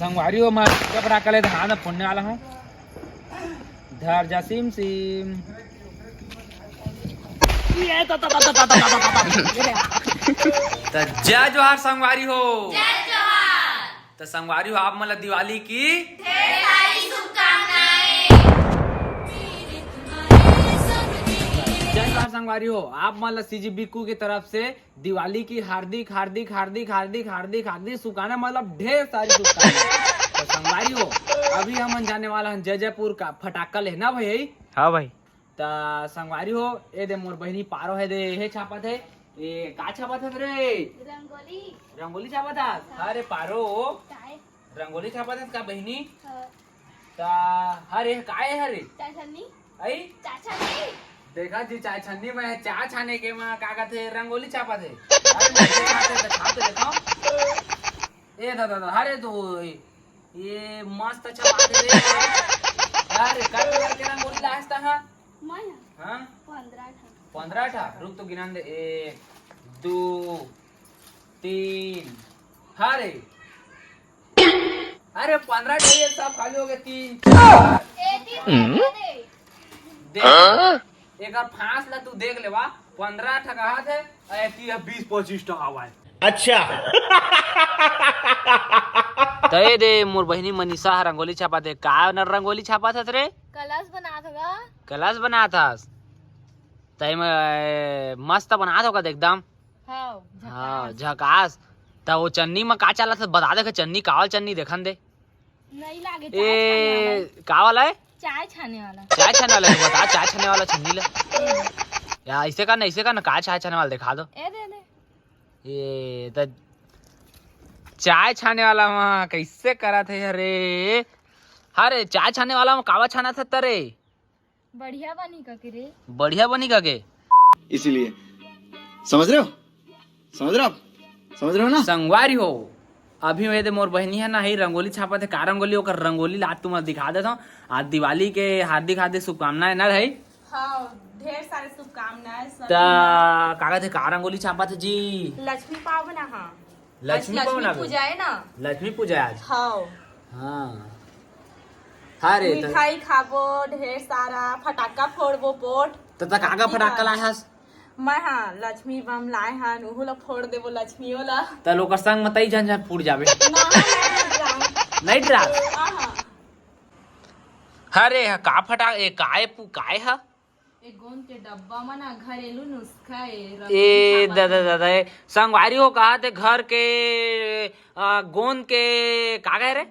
संगवारी हो मैं कपड़ा कले धान फोड़ने वाला हूँ। धर जा सिम सिम। तो जय जोहार संगवारी हो। जय जोहार। तो संगवारी हो आप मतलब दिवाली की ढेर सारी शुभकामनाएं। जय जोहार संगवारी हो आप मतलब सीजी बिक्कू की तरफ से दिवाली की हार्दिक हार्दिक हार्दिक हार्दिक हार्दिक हार्दिक शुभकामनाएं मतलब ढेर सारी शुभकामनाएं। तो संगवारी हो अभी हम जाने वाला हैं जयपुर का फटाका लेना भाई। हाँ भाई। तो संगवारी हो ए दे मोर बहनी पारो है दे हे छापत है ये का छापत है रे रंगोली। रंगोली छापत है। अरे पारो रंगोली छापत है का बहनी। ता अरे काय है रे चाचनी आई चाचनी देखा जी चाय छन्नी में चाय छाने के में का कहते रंगोली छापत है। अरे मैं छापते छापते देखो ए दादा अरे तो ये मस्त छापत है यार कर के रंगोली लास्ता है मैं हां 15 था रुक तो गिनान दे 1 2 3 अरे अरे 15 ये सब खाली हो गए 3 4 देख एक और फांस ला तू देख लेवा 15 ठका है ऐसी 20-25 टका हुआ है। अच्छा। तो ये दे मोर बहनी मनीषा रंगोली छापा थे का न रंगोली छापा था रे कलश बना था। कलश बना था तय में मस्त बना था एकदम हाँ झकास। तो वो चन्नी में का चला था बता दे चन्नी कावल चन्नी देखन दे नहीं लागे ए कावल है चाय छाने वाला बता चाय छाने वाला छन्नी ले या ऐसे का ना का चाय छाने वाला दिखा दो ए दे ये तो चाय छाने वाला वहाँ कैसे करा थे अरे अरे चाय छाने वाला में कावा छाना था तरे बढ़िया बनी का के रे बढ़िया बनी का के इसीलिए समझ रहे हो ना। संगवारी हो अभी मेरे मोर बहनी है ना ही रंगोली छापा थे का रंगोली होकर रंगोली लात तुम दिखा देता हूँ। आज दिवाली के हार्दिक हार्दिक शुभकामनाएं ना रही। हाँ ढेर सारे शुभकामनाएं। कागज थे का रंगोली छापा थे जी लक्ष्मी पाव बना। हाँ लक्ष्मी पूजा है ना। लक्ष्मी पूजा आज हाँ हाँ अरे मिठाई खाबो ढेर सारा फटाका फोड़बो पोट तो काका फटाका लाया हस मैं हाँ लक्ष्मी बम लाए हाँ उहु ला फोड़ देबो लक्ष्मी वाला तो लोग संग मत झंझट फूट जावे नहीं डरा। अरे का फटा ए काय है एक गोंद के डब्बा में ना घरेलू नुस्खा है। ए दादा संगवारी हो कहा थे घर के गोंद के का कह रे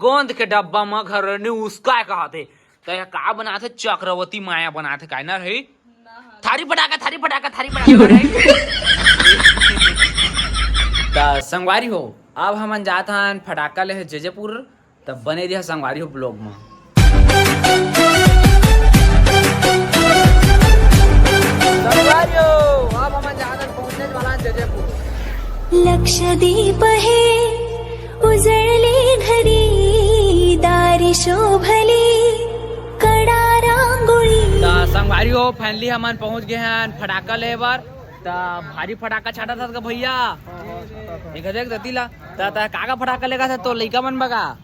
गोंद के डब्बा में घर उसका कहा थे तो का बना थे चक्रवर्ती माया बना थे का ना रही थारी पटाका तो संगवारी हो अब हम जाता हैं फटाका ले जयपुर तब बने दिया संगवारी हो ब्लॉग में। संगवारी हो अब हम जाता पहुंचने वाला हैं जयपुर। लक्षदीप है उजळली घरी दारी शोभली कडा रांगोळी। संगवारी हो फाइनली हम पहुंच गए हैं फटाका ले बार तो भारी फटाका छाटा था का भैया एक देख दतीला ता काका फटाका लेगा था तो लइका मन बगा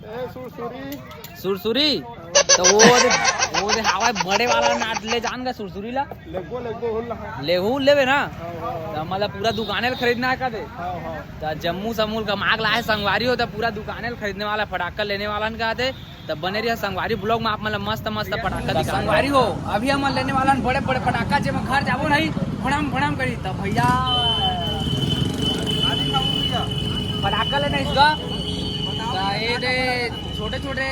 सुरसुरी तो वो दे हवा बड़े वाला नाट ले जान गा सुरसुरी ला लेहू लेवे ना तो मतलब पूरा दुकाने खरीदना है का दे तो जम्मू समूल का मांग लाए संगवारी हो तो पूरा दुकाने खरीदने वाला फटाका लेने वाला का थे तब बने रही संगवारी ब्लॉग में आप मतलब मस्त मस्त पटाखा संगवारी हो अभी हम लेने वाला बड़े बड़े पटाखा जब घर जाबो नहीं फड़ाम करी तब भैया पटाखा लेना इसका ये दे छोटे छोटे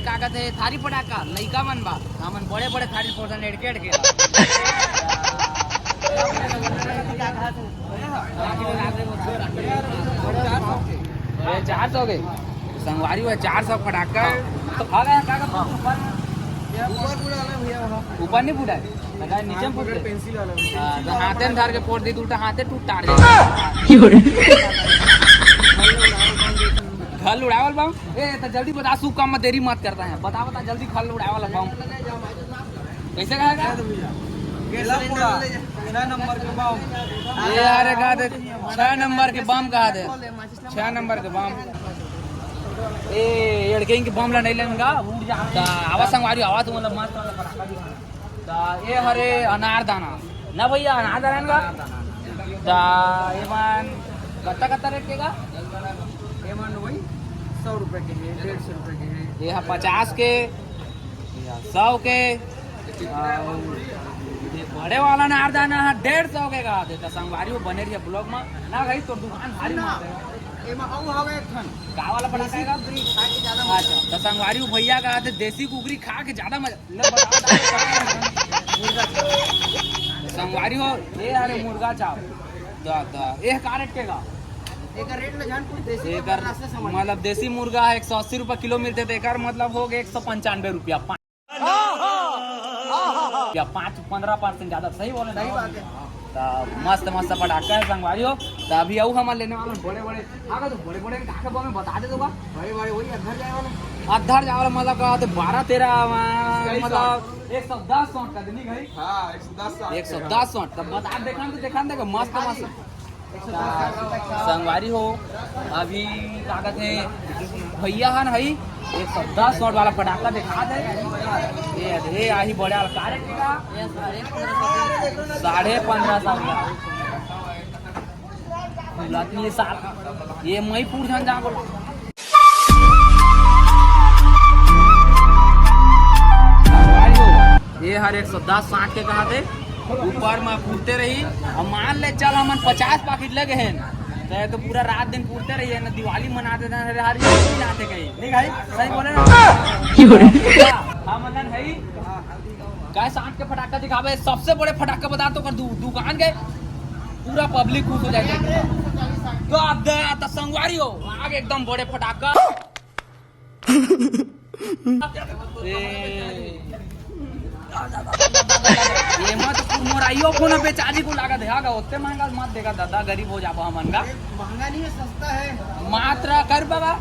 का कहते थारी पटाखा लइका मन बा हमन बड़े बड़े थारी पोर्शन एडकेट के 400 के संगवारी हुआ 400 फटाका ऊपर नहीं फूटा है नीचे में फूटे पेंसिल वाला हाथे में धार के फोड़ दी उल्टा हाथे टूट टार खल उड़ावल बाऊ ए तो जल्दी बता शुभ काम में देरी मत करता है बता जल्दी खल उड़ावल बाऊ कैसे कहेगा 6 नंबर के बम ये अरे कहा थे 6 नंबर के बम कहा थे 6 नंबर के बम ए एड़के के बम ला नहीं लेंगा उड़ जा ता आवाज संगवारी आवाज मतलब मस्त वाला फटाका दिखाना ता ये हरे अनारदाना ना भैया अनारदाना का ता ये मान कत्ता रेट के का ये मान वही 100 रुपए के है 150 रुपए के है ये 50 के 100 के ये बड़े वाला अनारदाना 150 के का देता संगवारी वो बने रही ब्लॉग में ना गई तो दुकान भारी मार एमा औ हवे एक ठन का वाला पटाखा है का कुकरी खा के ज्यादा अच्छा तो संगवारी वो भैया का आते देसी कुकरी खा के ज्यादा मजा ले बताओ मुर्गा संगवारी हो ये अरे मुर्गा चाप दा ये का रेट के का एक रेट में जान पूरी देसी एकर मतलब देसी मुर्गा है 180 रुपए किलो मिलते थे एकर मतलब हो गए 195 रुपया या 5-15% ज्यादा सही बोले सही बात है तो मस्त मस्त पटाखा है संगवारी हो तो अभी आऊ हम लेने वाले बड़े बड़े आगे तो बड़े बड़े पटाखे में बता दे दूंगा बड़े बड़े वही अधर जाए वाला अधर जावला मतलब का 12-13 मतलब 110 शॉट का नहीं गई हां 110 110 शॉट तब बता देखा दे मस्त मस्त संगवारी हो अभी कागज है भैया है ना 110 शॉट वाला पटाखा दिखा दे ये आही बड़े वाला का रेट का 1550 का ये मई पूछ जा बोला ये हर 110-60 के कहा थे ऊपर में पूछते रही और मान ले चल हम 50 पैकेट लगे हैं तो पूरा रात दिन पूछते रही ना दिवाली मनाते थे हर जाते कहीं नहीं भाई सही बोले ना हाँ मनन भाई क्या 60 के फटाखा दिखावे सबसे बड़े फटाखा बता तो कर दुकान गए पूरा पब्लिक खुश हो जाएगा तो संगवारी हो आगे एकदम बड़े फटाखा ये मत मोराइयो फोन पे चार्जी को लगा देगा उतने महंगा मत देगा दादा गरीब हो जाबा हमन का महंगा नहीं है सस्ता है मात्र कर बाबा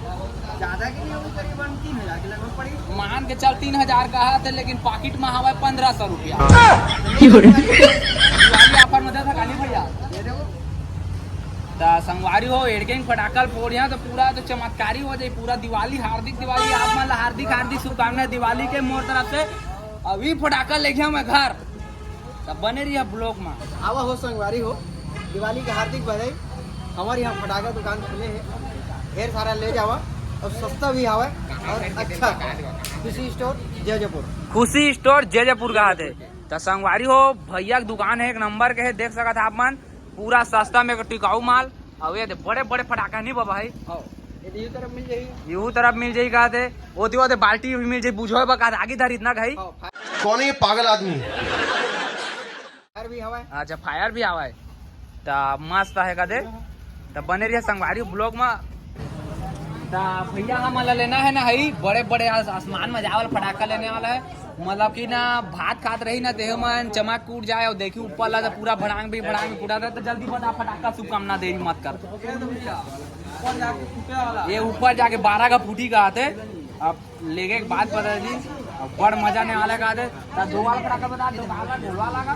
ज्यादा के लिए वो करीबन 3000 के लगभग पड़ी मान के चल 3000 का है लेकिन पॉकेट में हवा 1500 रुपया ऑफर में था काली भैया तो संगवारी हो एड़केंग फटाकल फोड़ यहाँ तो पूरा तो चमत्कारी हो जाए पूरा दिवाली हार्दिक दिवाली आप मतलब हार्दिक शुभकामनाएं दिवाली के मोर तरफ से अभी फटाका लेके मैं घर तब बने रही है ब्लॉक में आवा हो संगवारी हो दिवाली के हार्दिक बधाई हमारे यहाँ फटाका दुकान खुले हैं ढेर सारा ले जावा और सस्ता भी आवा और अच्छा खुशी स्टोर जयपुर खुशी स्टोर जयपुर का है तो संगवारी हो भैया की दुकान है एक नंबर के है देख सकते आप मन पूरा सस्ता में टिकाऊ माल और ये बड़े बड़े फटाका नहीं बाबा भाई यू तरफ मिल जाएगी यू तरफ मिल जाएगी का थे वो बाल्टी भी मिल जाए बुझो बका आगे धर इतना गई कौन है ये पागल आदमी फायर भी हवा है अच्छा फायर भी आवा है तो मस्त है का दे तो बने रही संगवारी ब्लॉक में तो भैया हम लेना है ना है बड़े बड़े आसमान में जावल फटाका लेने वाला है मतलब कि ना भात खात रही ना देह में चमक कूट जाए और देखी ऊपर ला तो पूरा भड़ांग भी फूटा था तो जल्दी बता फटाका शुभकामना देरी मत कर ये ऊपर जाके 12 का फूटी का आते अब लेके एक बात बता दी बड़ मजा नहीं वाला का आते तो 2 वाला फटाका बता 2 वाला ढोलवा लगा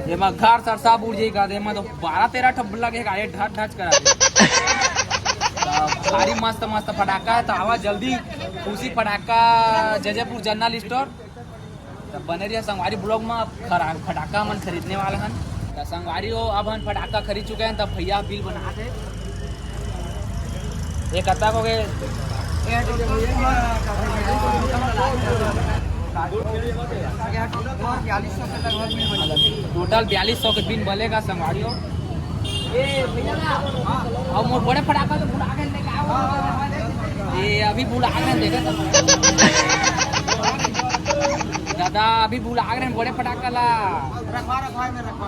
ये घर सरसा बुझ जाएगा दे तो 12-13 ठप लगेगा ये ढट ढच करा भारी मस्त मस्त फटाका है तो आवा जल्दी खुशी फटाका जयपुर जनरल स्टोर तो बने रही संगवारी ब्लॉक में फटाका हम खरीदने वाले हैं तो संगवारी हो अब हम फटाका खरीद चुके हैं तब भैया बिल बना दे एक कत्ता हो गए टोटल 4200 के बिल बनेगा संगवारी हो और मोर बड़े फटाका तो बुला के लेके आओ ये अभी बुला के देखा दादा अभी बुला रहे हैं बड़े फटाका ला रखवा में रखवा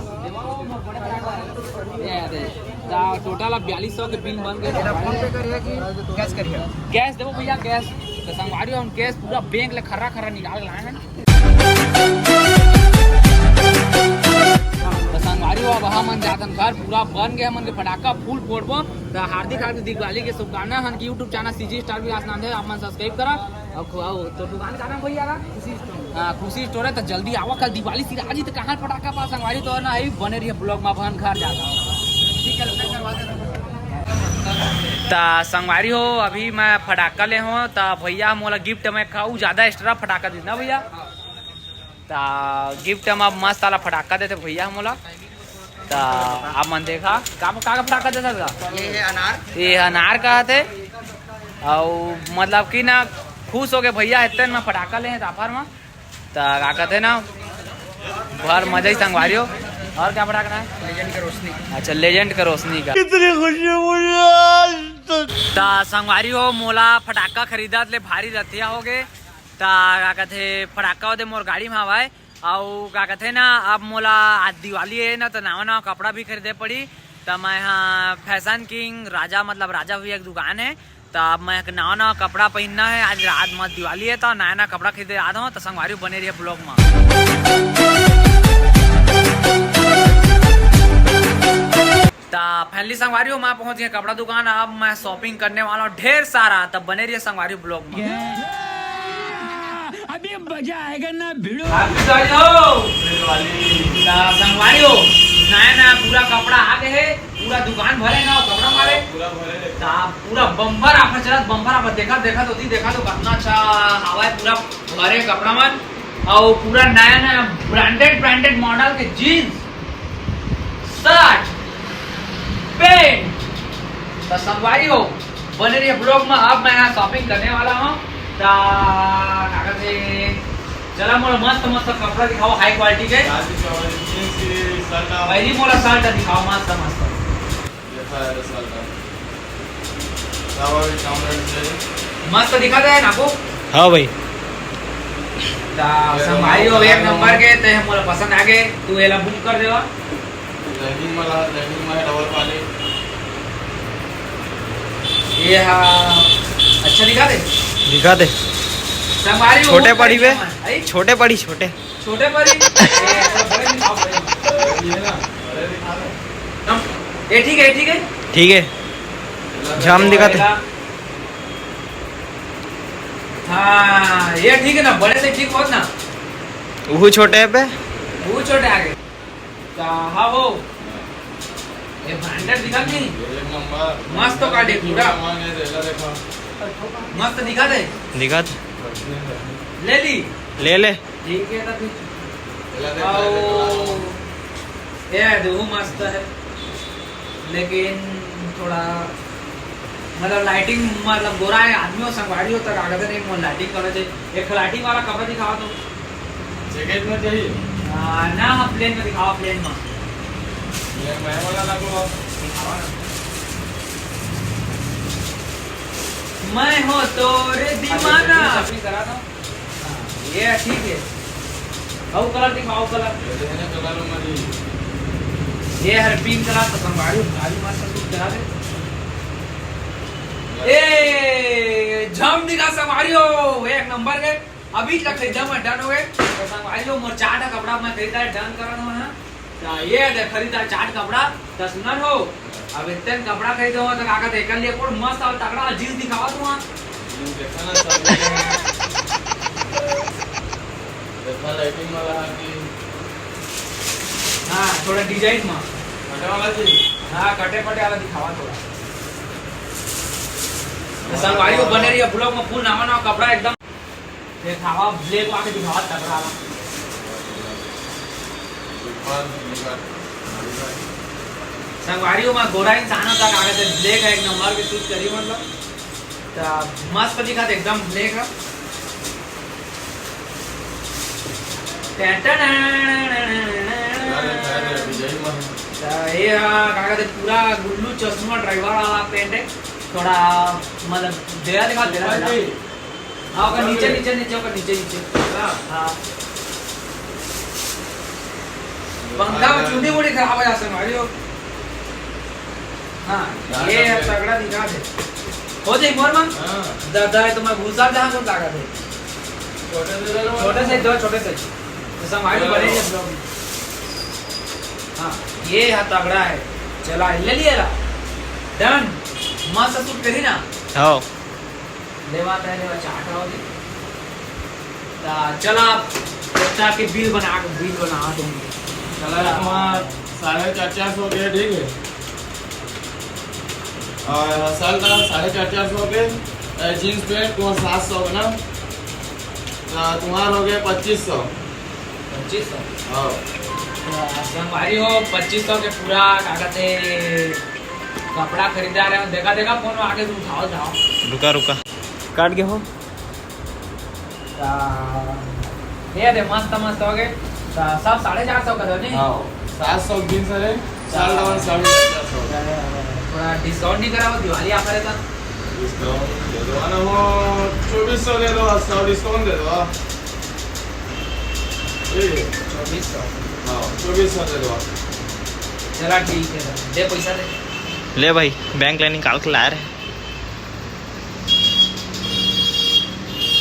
टोटल अब 4200 के बिल बन गए फोन पे करिए कि कैश करिए गैस देवो भैया गैस तो संगवारी हम गैस पूरा बैंक ले खर्रा निकाल लाए हैं तो संगवारी संगवारी हो अब हम जातन घर पूरा बन गए मन के फटाका फूल फोड़बो। तो हार्दिक हार्दिक दिवाली के शुभकामना हन की यूट्यूब चैनल सीजी स्टार भी नाम है, आप मन सब्सक्राइब करा और तो दुकान का नाम भैया यार खुशी स्टोर है। तो जल्दी आओ कल दिवाली सिराजी तो कहाँ फटाका पास संगवारी तो ना है बने रही ब्लॉग में अपन घर जाता ठीक है। तो संगवारी हो अभी मैं फटाका ले हूँ तो भैया मोला गिफ्ट में खाऊ ज़्यादा एक्स्ट्रा फटाका देना भैया। तो गिफ्ट में मस्त वाला फटाका देते भैया मोला। तो आप मन देखा का फटाका देता था ये अनार का थे और मतलब कि ना खुश हो गए भैया इतने में फटाका ले ऑफर में। तो क्या कहते ना भर मजा ही संगवारी हो। और क्या फटाका है लेजेंड का रोशनी। अच्छा लेजेंड का रोशनी का कितनी खुशी तो संगवारी हो मोला फटाका खरीदा ले भारी रतिया हो गए। तो क्या कहते फटाका होते मोर गाड़ी में हवाए और क्या कहते ना अब मोला आज दिवाली है ना तो नवा नवा कपड़ा भी खरीदे पड़ी। तो मैं यहाँ फैशन किंग राजा मतलब राजा भी एक दुकान है। तो अब मैं नवा नवा कपड़ा पहनना है आज रात में दिवाली है तो नया नया कपड़ा खरीदे आ रहा हूँ। तो संगवारी बने रही है ब्लॉग में। तो फैमिली संगवारी हो मैं पहुंच गया कपड़ा दुकान। अब मैं शॉपिंग करने वाला हूँ ढेर सारा। तब बने रही संगवारी ब्लॉग में। अभी मजा आएगा ना भिड़ो संगवारी हो नया नया पूरा कपड़ा आ गए है पूरा दुकान भरे ना कपड़ा मारे पूरा बम्पर ऑफर चला बम्पर ऑफर देखा तो कितना अच्छा हवा है पूरा भरे कपड़ा मन और पूरा नया नया ब्रांडेड मॉडल के जीन्स शर्ट पेंट। तो संगवारी हो बने रही ब्लॉग में। अब मैं यहाँ शॉपिंग करने वाला हूँ। चला मोला मस्त मस्त कपड़ा दिखाओ हाई क्वालिटी के वही मोला शर्ट दिखाओ मस्त मस्त दिखा दे ना को। हाँ भाई संभाई हो एक नंबर के ते मोला पसंद आ गए तू एला बुक कर देवा। ये अच्छा दिखा दे छोटे पड़ी वे छोटे पड़ी ये ठीक है जाम दिखाते। हाँ ये ठीक है ना बड़े से ठीक हो ना वो छोटे है पे वो छोटे आगे हाँ वो ये ब्रांडेड दिखा नहीं मस्त तो काटे पूरा मस्त दिखा दे ले ठीक है ये देखो मस्त है लेकिन थोड़ा मतलब लाइटिंग मतलब गोरा है आदमी हो संगवारी हो तक आगे नहीं लाइटिंग करना चाहिए। एक लाइटिंग वाला कपड़ा दिखाओ तो जैकेट में चाहिए ना प्लेन में दिखाओ प्लेन में मैं वाला लगो दिखाओ ना मैं हो तो रे दीवाना करा दो ये ठीक है। आओ कलर दिखाओ कलर ये हर पिंक कलर तो संगवारी गाड़ी मार सब करा दे ए जम दिखा संगवारी हो एक नंबर के अभी तक खरीदा मैं डन हो गए। तो संगवारी हो मोर चाट कपड़ा मैं खरीदा डन करा हूं हां। तो ये दे खरीदा चाट कपड़ा तो सुनन हो अब इतने कपड़ा खरीदो हो तो काका देख लिए कोड मस्त और तगड़ा जींस दिखावा तू हां देखा ना सब देखा लाइटिंग वाला की हां थोड़ा डिजाइन में कटे वाला जी हां कटे वाला दिखावा थोड़ा। संगवारी को बने रही है ब्लॉग में फुल नवा नवा कपड़ा एकदम दिखावा ब्लैक वाला दिखावा तगड़ा संगवारी में गोरा इंसान होता कागज ब्लैक है एक नंबर के शूट करी मतलब तो मस्त दिखा एकदम ब्लैक है। ये कागज पूरा गुल्लू चश्मा ड्राइवर वाला पेंट है थोड़ा मतलब देरा हाँ नीचे हाँ पंखा में चुनी मुड़ी खराब हो जा संगवारी हो। हाँ ये तगड़ा दिखा दे हो जाए मोर मन दादा तो मैं घुसा जहाँ को लगा दे छोटे से तो संगवारी बने ब्लॉग हाँ ये हा तगड़ा है, चला ले लिया ला, डन, मस्त सूट करी ना, हो लेवा चाट रहा होगी, चला बच्चा के बिल बना दूंगी, चला 450 के, ठीक है, और साल का 450 के, जीन्स पैंट तुम्हारा 700 का ना, तुम्हारा हो गया 2500। 2500 हाँ संगवारी हो 2500 के पूरा क्या कहते कपड़ा खरीदा रहे हो, देखा फोन में आगे उठाओ जाओ, रुका काट के हो ये दे मस्त हो गए सब 450 का था नहीं, 700 जीन्स है, साल का 450। थोड़ा डिस्काउंट नहीं करा वो दिवाली ऑफर था, डिस्काउंट दे दो ना, वो 2400 दे दो, 100 डिस्काउंट दे दो, ठीक है 2400, हाँ 2400 दे दो। चला ठीक है दे पैसा दे, ले भाई बैंक ले निकाल के ला रहे।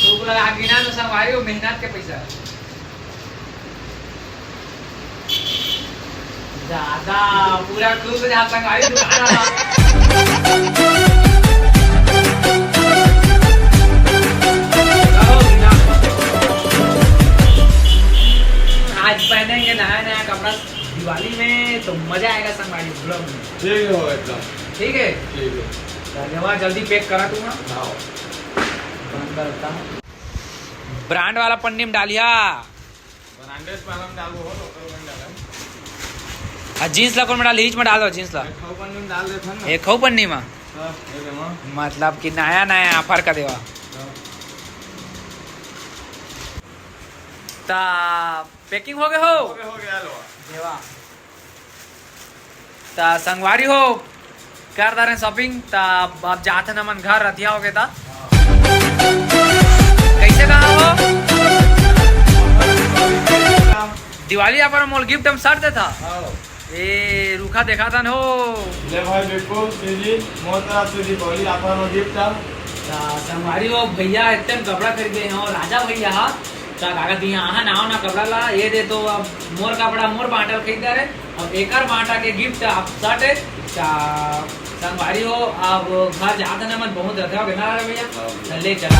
तो लगा गिना तो संगवारी हो मेहनत के पैसा ज्यादा पूरा खूब जहाँ संगवारी दुकान वाला आज पहनेंगे नया कपड़ा दिवाली में तो मजा आएगा संगवारी ब्लॉग में, ठीक है एकदम ठीक है, ठीक है, धन्यवाद, जल्दी पैक करा दूंगा, ब्रांड वाला पन्नी में डालिया, ब्रांडेड पहनम डालो हो तो जीन्स ला कौन में डाल, हीच में डाल दो जीन्स ला, डाल देते हैं ना, एक हो पन्नी में, सब मतलब कि नया ऑफर का देवा ता पैकिंग हो गए हो गया लो देवा ता संगवारी हो कर दे रहे शॉपिंग, ता अब जाते न मन घर रतिया हो गए था, कैसे कहा हो दिवाली ऑफर मोल गिफ्ट हम सर दे था, ए रूखा देखा था हो ले भाई बिल्कुल दीदी मोर तरफ से दीपावली ऑफर में गिफ्ट था, संगवारी हो भैया इतने कपड़ा खरीदे हो राजा भैया हा ता कागज दिया आहा ना कपड़ा ला ये दे, तो अब मोर कपड़ा मोर बांटल खरीदा रहे, अब एकर बांटा के गिफ्ट आप शर्ट संगवारी हो, अब घर जाते न मन बहुत रहते हो ना भैया, ले चला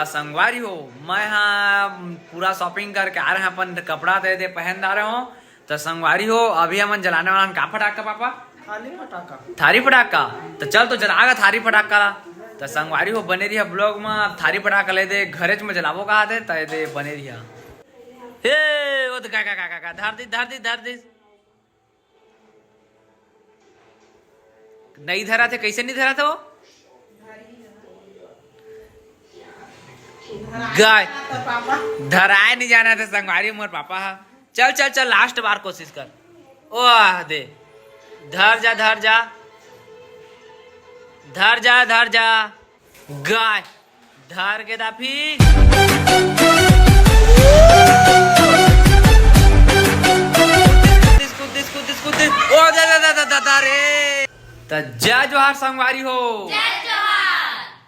संगवारी हो मैं हाँ पूरा शॉपिंग करके आ रहे हैं, अपन कपड़ा दे पहन रहे हो, तो संगवारी हो अभी हम जलाने वाला का फटाका पापा, थारी पटाखा, तो चल तो जलागा थारी पटाखा ला, तो संगवारी हो बने रही ब्लॉग में, थारी पटाखा ले दे घरे में जलाबो कहा दे तय दे बने रही हे वो तो का धर दी नहीं धरा थे, कैसे नहीं धरा था वो गाय धराए नहीं जाना था संगवारी मोर पापा हा, चल लास्ट बार कोशिश कर, ओ दे धर जा गाय धर के दा फिर ओ दा रे तो जय जोहार संगवारी हो,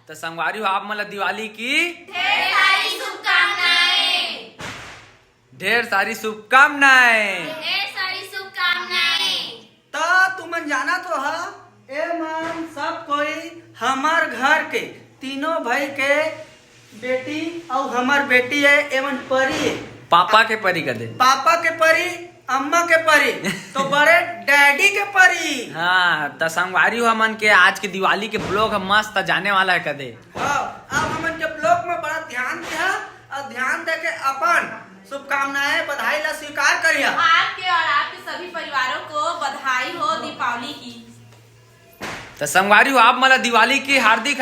तो संगवारी हो आप मतलब दिवाली की ढेर सारी शुभकामनाएं। तो तुमन जाना तो है एमन सब कोई हमार घर के तीनों भाई के बेटी और हमार बेटी है, एमन परी है, पापा के परी कर दे, पापा के परी, अम्मा के परी, तो बड़े डैडी के परी। हाँ तो संगवारी हो हमन के आज के दिवाली के ब्लॉग हम मस्त जाने वाला है कदे, हाँ अब हमन के ब्लॉग में बड़ा ध्यान दिया और ध्यान दे के अपन शुभकामनाएं बधाई ला स्वीकार करिए। आपके और आपके सभी परिवारों को बधाई हो दीपावली की। तो संगवारी हो आप मतलब दिवाली की हार्दिक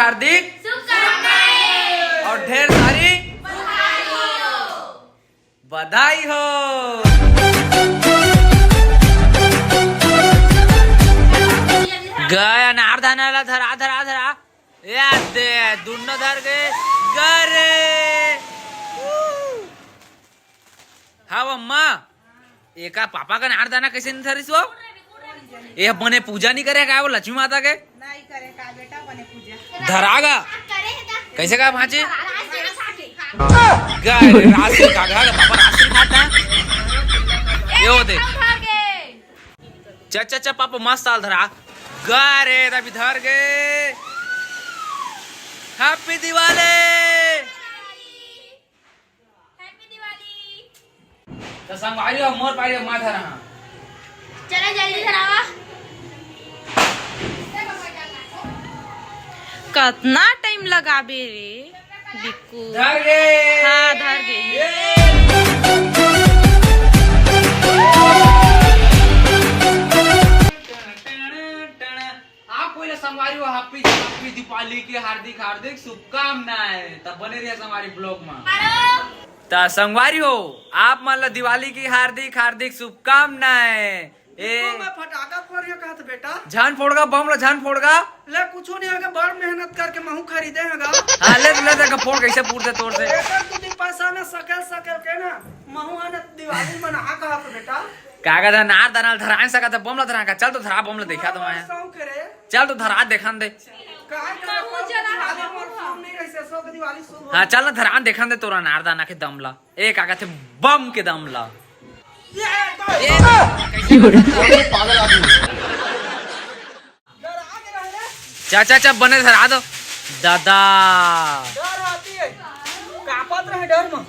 शुभकामनाएं और ढेर सारी बधाई हो। गए अनार धरा याद दे दोनों धर गए गरे हाँ अम्मा एका पापा का नार दाना कैसे नहीं थरिस वो ये बने पूजा नहीं करे क्या वो लक्ष्मी माता के नहीं करे का बेटा बने पूजा धरागा कैसे का भांचे गाय राशि कागा का पापा राशि खाता ये होते चा पापा मस्त साल धरा गा रे तभी धर गए हैप्पी दिवाली तो संगवारी हो मोर पाई माथा रहा चला जल्दी धरावा कितना टाइम लगाबे रे बिक्कू धर गए हाँ धर गए आप कोई संगवारी हो हैप्पी दीपावली की हार्दिक हार्दिक शुभकामनाएं तब बने रहिए हमारी ब्लॉग में ता संगवारी हो आप मतलब दिवाली की हार्दिक हार्दिक शुभकामनाएं मैं फटाका फोड़ रही कहा था बेटा झान फोड़गा बम लो झान फोड़गा ले कुछ नहीं होगा बड़ मेहनत करके महू खरीदे हैगा हाँ ले फोड़ कैसे पूछते तोड़ से एक पैसा ना सकल के ना महू आने दिवाली मना कहा था बेटा कागज नार दाना धरा सका था बम ला धरा चल तो धरा बम ला देखा तो मैं शौक रे चल तो धरा देखा दे हाँ चल ना धरा देखा दे तोरा नार दाना के दम ला एक कागज थे बम के दम ला पागल आदमी चा बने धरा दो दादा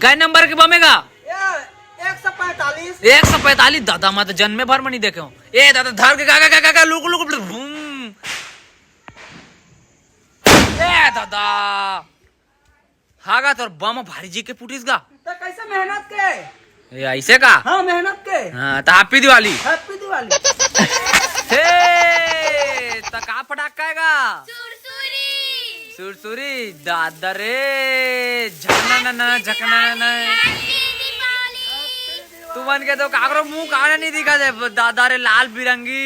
कै नंबर के बमेगा 145 दादा मैं तो जन्मे भर में नहीं देखे हूँ ए दादा धर के गा लुक भूम ए दादा हागा तोर बम भारी जी के पुटिस गा तो कैसे मेहनत के ये ऐसे का हाँ मेहनत के हाँ तो हैप्पी दिवाली हे तो का पटाखा का सुरसुरी दादा रे झकना झकना तू मन के तो काकरो मुंह काना नहीं दिखा दे दादा रे लाल बिरंगी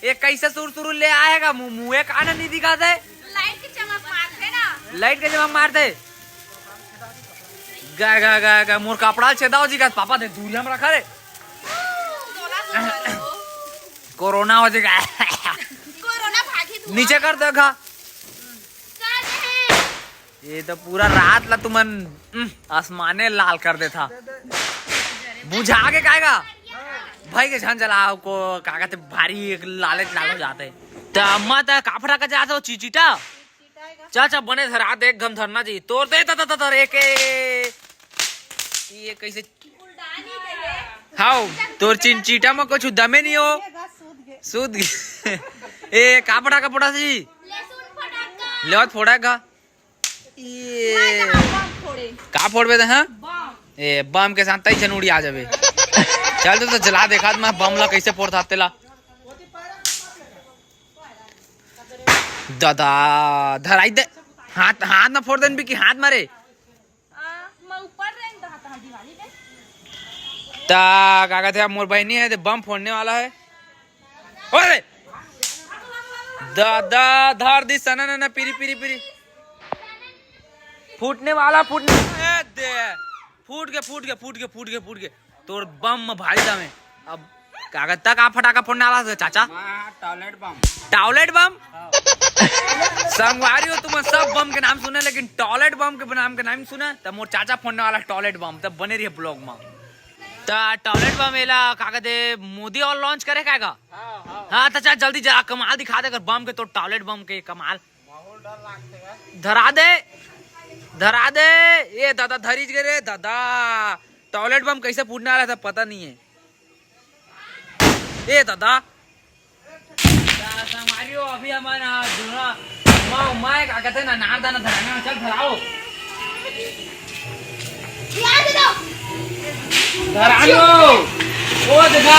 ये कैसे सुरसुरु ले आएगा मुंह काना नहीं दिखा दे लाइट की चमक मारते ना लाइट के जब मारते गा मोर कपड़ा छेदाओ जी का पापा दे दूरी हम रखा रे कोरोना हो जाएगा कोरोना भागी नीचे कर देखा ये तो पूरा रात ला तुमन आसमाने लाल कर दे था बुझा के काएगा भाई के छन चलाओ को कागज भारी एक लाले लाल हो जाते तो अम्मा तो काफड़ा का जाता हो चीचीटा चाचा बने धरा दे एकदम धरना चाहिए तोड़ दे तर एक ये कैसे हाउ तोर चिंचीटा में कुछ दमे नहीं हो सूद ए कापड़ा कपड़ा जी ले फोड़ेगा ये का फोड़बे हाँ ए बम के साथ तई चनूड़ी आ जाबे चल तो जला देखा मैं बम ला कैसे फोड़ता तेला दादा धराई दे हाथ में फोड़ देन भी कि हाथ मारे मैं ऊपर रहें तो हाथ दिवाली पे ता काका थे मोर बहनी है बम फोड़ने वाला है ओए दादा धर दी सना ना पीरी फूटने वाला फूटने दे फूट के तोर बम भारी दमे अब कागज तक आप फटाका फोड़ने वाला है चाचा टॉयलेट बम संगवारी हो तुम सब बम के नाम सुने लेकिन टॉयलेट बम के नाम के नाम सुना तब मोर चाचा फोड़ने वाला टॉयलेट बम तब बने रही ब्लॉग में टॉयलेट बम एला कागज मोदी और लॉन्च करे का हाँ तो चल जल्दी जरा कमाल दिखा दे अगर बम के तो टॉयलेट बम के कमाल धरा दे ये दादा धरीज गए रे दादा टॉयलेट बम कैसे फूटने वाला था पता नहीं है ए दादा हमारी अभी हमारा माँ क्या कहते ना नार दाना धराना चल धराओ धरा लो ओ देखा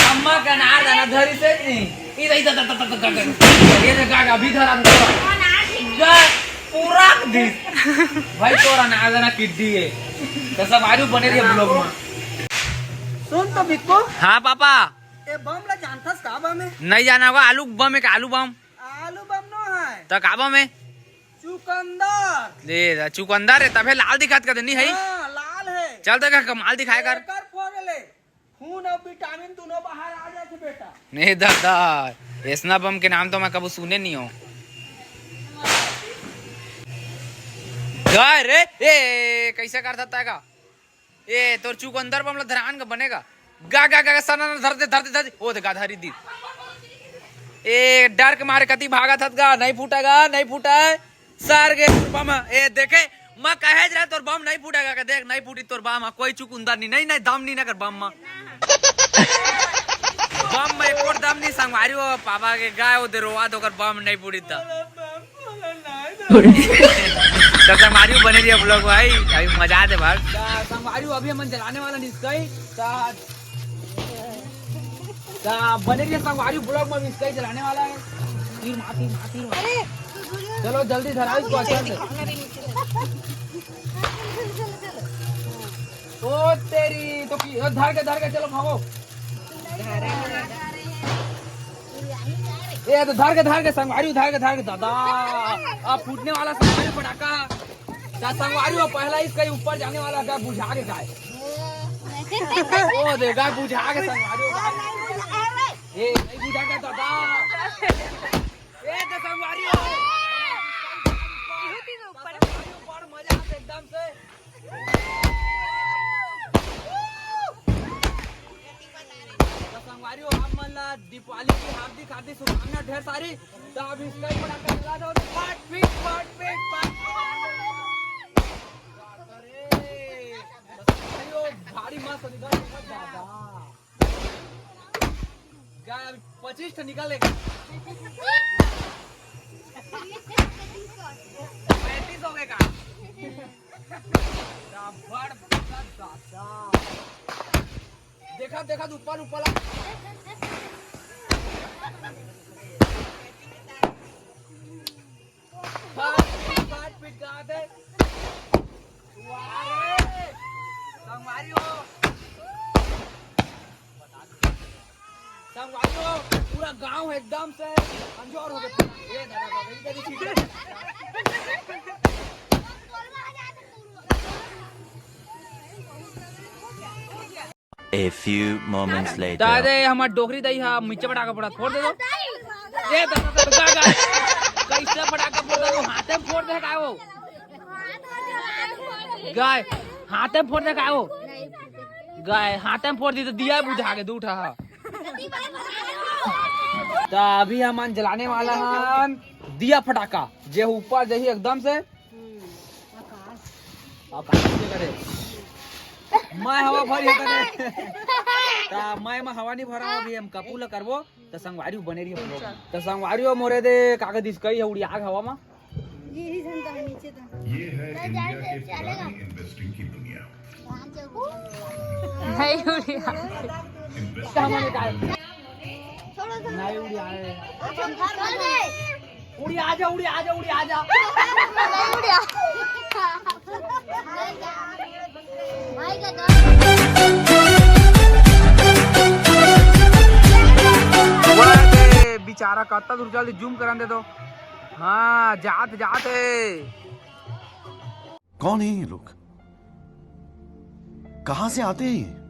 अम्मा का नार दाना धरी से नहीं ये अभी धरा पूरा भाई तोरा नार दाना किड्डी है तो सब आलू बने रही ब्लॉग में सुन तो बिक्को हाँ पापा ये बम ला जानथस का बम है नहीं जाना होगा आलू बम है आलू बम आलू बम नो है तो का बम है चुकंदर ले चुकंदर है तबे लाल दिखात कर नहीं है लाल है चल देखा कमाल दिखाए कर फोड़ले खून और विटामिन दोनों बाहर आ जाते बेटा। नहीं दादा ऐसना बम के नाम तो मैं कभी सुने नहीं हूँ। रे ए कैसे कर सकता है का ए तोर चुकंदर बम ला धरान का बनेगा गा गा गा सना धर दे ओ देखा धरी दी ए डर के मारे कति भागा था गा नहीं फूटेगा नहीं फूटा है सर के बम ए देखे मैं कहे रहा तोर बम नहीं फूटेगा का देख नहीं फूटी तोर बम कोई चुकंदर नहीं नहीं दम नहीं ना कर बम बम में कोट दम नहीं संगवारी हो पापा के गाय हो दे रोवा तो कर बम नहीं फूटी था तो संगवारी बने रही ब्लॉग भाई अभी मजा आते भाग संगवारी अभी हम जलाने वाला निस्कई बने रही संगवारी ब्लॉग में निस्कई जलाने वाला है तीर मार चलो जल्दी धराओ इसको अच्छा से ओ तेरी तो धर के चलो भागो ये तो धर के संगवारी धर के दादा अब फूटने वाला संगवारी पटाखा संगवारी वो पहला इसका ऊपर जाने वाला क्या बुझा के गाय ओ देखा बुझा के संगवारी ये नहीं बुझा के दादा ये तो संगवारी ऊपर मजा आते एकदम से संगवारी आप मला दीपावली की हार्दिक शुभकामना ढेर सारी तो अब इसका ही पटाखा चला दो फट फट भारी मस्त निकल दादा 25 निकलेगा 35 हो गएगा देखा ऊपर पूरा गांव एकदम से कमजोर हो गया। A few moments later. दादे हमार डोकरी दई हा मिर्चा पटाखा पड़ा फोड़ दे दो ये दादा कैसे पटाखा फोड़ दो हाथे में फोड़ दे का वो गाय हाथे में फोड़ दे का वो गाय हाथे में फोड़ दी तो दिया बुझा के दूठा हा तो अभी हम जलाने वाला हम दिया फटाका जे ऊपर जही एकदम से आकाश से करे मैं हवा भरी करे ता मैं हवा नहीं भरा अभी हम कपूला करबो त संगवारी बने रही हम लोग त संगवारी मोरे दे कागज इसकई है उड़ी आग हवा में ये है इंडिया के पुरानी इन्वेस्टिंग की दुनिया नहीं उड़ी सामने का नहीं उड़ी आए उड़ी आजा बेचारा कत्ता दूर जल्दी जूम करा दे दो हाँ जाते कौन है ये लोग? कहां से आते हैं?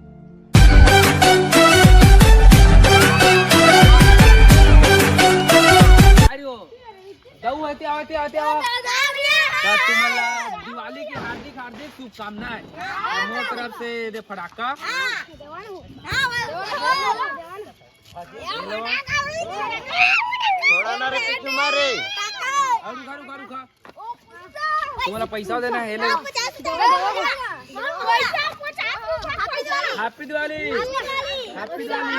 तुम्हारा दिवाली की हार्दिक शुभकामनाएं मेरी तरफ से दे फटाका थोड़ा ना रे मारे तुम्हारा पैसा देना है ले हैप्पी दिवाली ले हैप्पी दिवाली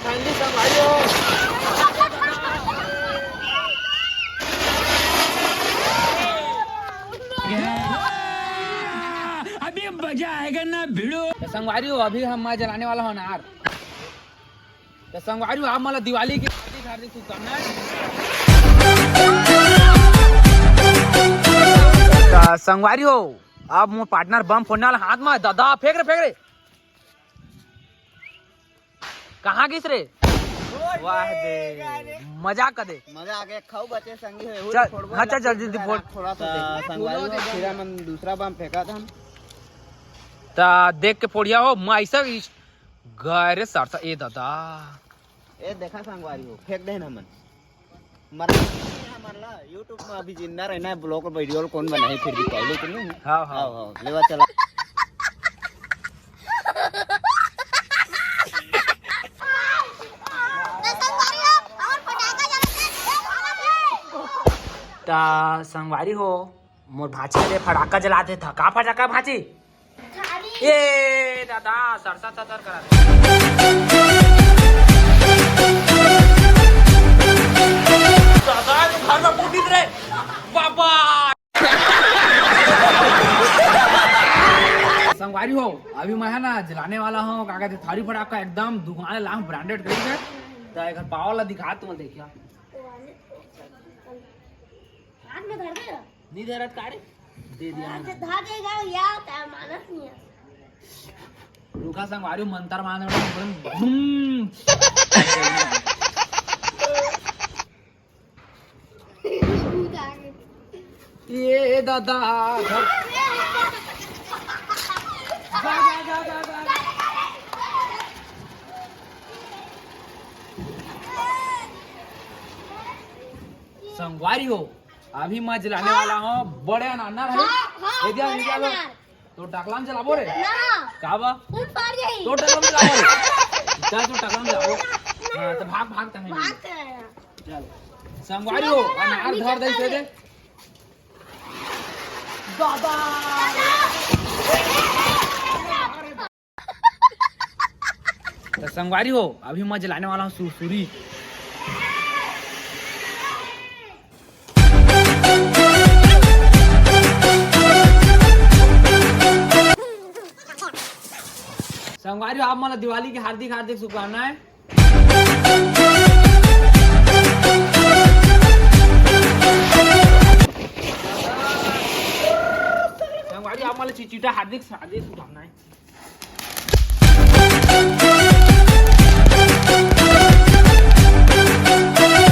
फैमिली सब भाइयों अभी मजा आएगा ना भिड़ो संगवारी हो अभी हम जलाने वाला हो नार तो संगवारी आप मला दिवाली की हार्दिक शुभकामनाएं संगवारी हो अब मोर पार्टनर बम फोड़ने वाला हाथ में दादा फेंक रे कहाँ गिस रे वाह दे मजाक कर दे मजा आ गया खाओ बचे संगी हो चल हाँ चल जल्दी फोड़ थोड़ा सा संगवारी फिर मन दूसरा बम फेंका था हम ता देख के फोड़िया हो मैं ऐसा गरे सरसा ए दादा ए देखा संगवारी हो फेंक दे ना मन मरला YouTube में अभी जिंदा रहना है ब्लॉग और वीडियो कौन बनाए फिर भी पहले तो नहीं हाँ हाँ लेवा चला ता संगवारी हो मोर भाची ले फटाका जलाते था का फटाका भाची ए दादा सरसा सतर करा दादा तू घर में फूटी रे बाबा संगवारी हो अभी मैं है ना जलाने वाला हूँ क्या कहते थारी फटाका एकदम दुकान लाम ब्रांडेड करेंगे तो एक पाव वाला दिखा तुम देखिया हाथ में धर देगा नहीं दे रहा कारे दे दिया हाथ से धर देगा या मानस नहीं है रुका संगवारी मंतर मान ये दादा संगवारी हो अभी मैं जलाने वाला हूँ बड़े अनाना भाई तो टकलाम चलाबो रे का बा तो टकलाम चलाबो रे चल तो टकलाम चलाबो हां तो भाग तने चल संगवारी हो अनार धर दे दे दादा तो संगवारी हो अभी मैं जलाने वाला हूँ सुरसुरी संगवारी आप मला दिवाली की हार्दिक हार्दिक शुभकामनाएं संगवारी आप मला चिचिटा हार्दिक हार्दिक शुभकामनाएं